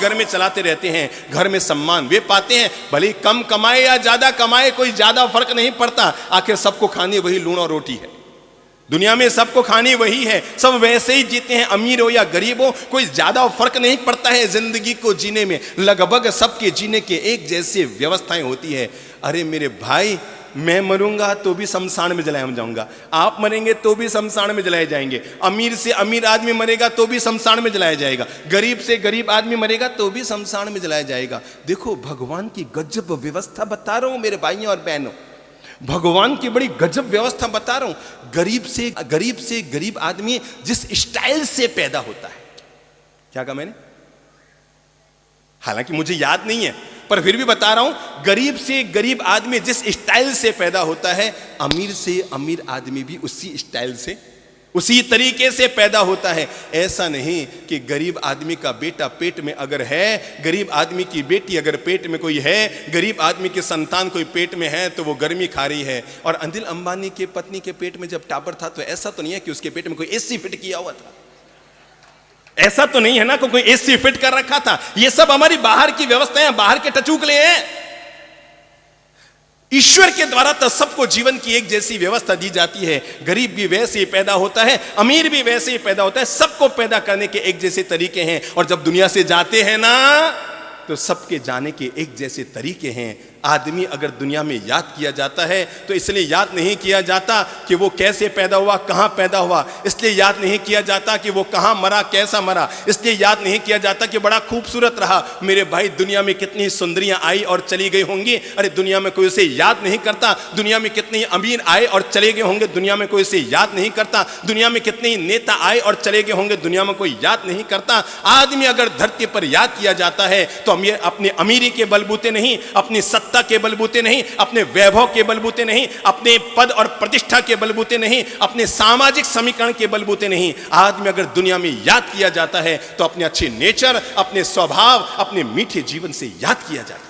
घर में चलाते रहते हैं, घर में सम्मान वे पाते हैं, भले कम कमाए या ज्यादा कमाए, कोई ज्यादा फर्क नहीं पड़ता, आखिर सबको खानी वही लूण और रोटी है। दुनिया में सबको खानी वही है, सब वैसे ही जीते हैं, अमीर हो या गरीब हो, कोई ज्यादा फर्क नहीं पड़ता है जिंदगी को जीने में। लगभग सबके जीने के एक जैसी व्यवस्थाएं होती है। अरे मेरे भाई, मैं मरूंगा तो भी शमशान में जलाया जाऊंगा, आप मरेंगे तो भी शमशान में जलाए जाएंगे, अमीर से अमीर आदमी मरेगा तो भी शमशान में जलाया जाएगा, गरीब से गरीब आदमी मरेगा तो भी शमशान में जलाया जाएगा। देखो भगवान की गजब व्यवस्था बता रहा हूं मेरे भाइयों और बहनों, भगवान की बड़ी गजब व्यवस्था बता रहा हूं। गरीब से गरीब आदमी जिस स्टाइल से पैदा होता है, क्या कहा मैंने, हालांकि मुझे याद नहीं है पर फिर भी बता रहा हूं, गरीब से गरीब आदमी जिस स्टाइल से पैदा होता है, अमीर से अमीर आदमी भी उसी स्टाइल से उसी तरीके से पैदा होता है। ऐसा नहीं कि गरीब आदमी का बेटा पेट में अगर है, गरीब आदमी की बेटी अगर पेट में कोई है, गरीब आदमी की संतान कोई पेट में है तो वो गर्मी खा रही है। और अनिल अंबानी के पत्नी के पेट में जब टापर था तो ऐसा तो नहीं है कि उसके पेट में कोई एसी फिट किया हुआ था, ऐसा तो नहीं है ना, कोई एसी फिट कर रखा था। ये सब हमारी बाहर की व्यवस्था है, बाहर के टचूकले हैं। ईश्वर के द्वारा तो सबको जीवन की एक जैसी व्यवस्था दी जाती है। गरीब भी वैसे ही पैदा होता है, अमीर भी वैसे ही पैदा होता है, सबको पैदा करने के एक जैसे तरीके हैं। और जब दुनिया से जाते हैं ना तो सबके जाने के एक जैसे तरीके हैं। आदमी अगर दुनिया में याद किया जाता है तो इसलिए याद नहीं किया जाता कि वो कैसे पैदा हुआ, कहां पैदा हुआ, इसलिए याद नहीं किया जाता कि वो कहां मरा, कैसा मरा, इसलिए याद नहीं किया जाता कि बड़ा खूबसूरत रहा। मेरे भाई, दुनिया में कितनी सुंदरियां आई और चली गई होंगी, अरे दुनिया में कोई उसे याद नहीं करता। दुनिया में कितने अमीर आए और चले गए होंगे, दुनिया में कोई उसे याद नहीं करता। दुनिया में कितने नेता आए और चले गए होंगे, दुनिया में कोई याद नहीं करता। आदमी अगर धरती पर याद किया जाता है तो अपने अमीरी के बलबूते नहीं, अपनी सत्ता के बलबूते नहीं, अपने वैभव के बलबूते नहीं, अपने पद और प्रतिष्ठा के बलबूते नहीं, अपने सामाजिक समीकरण के बलबूते नहीं। आदमी अगर दुनिया में याद किया जाता है तो अपने अच्छे नेचर, अपने स्वभाव, अपने मीठे जीवन से याद किया जाता है।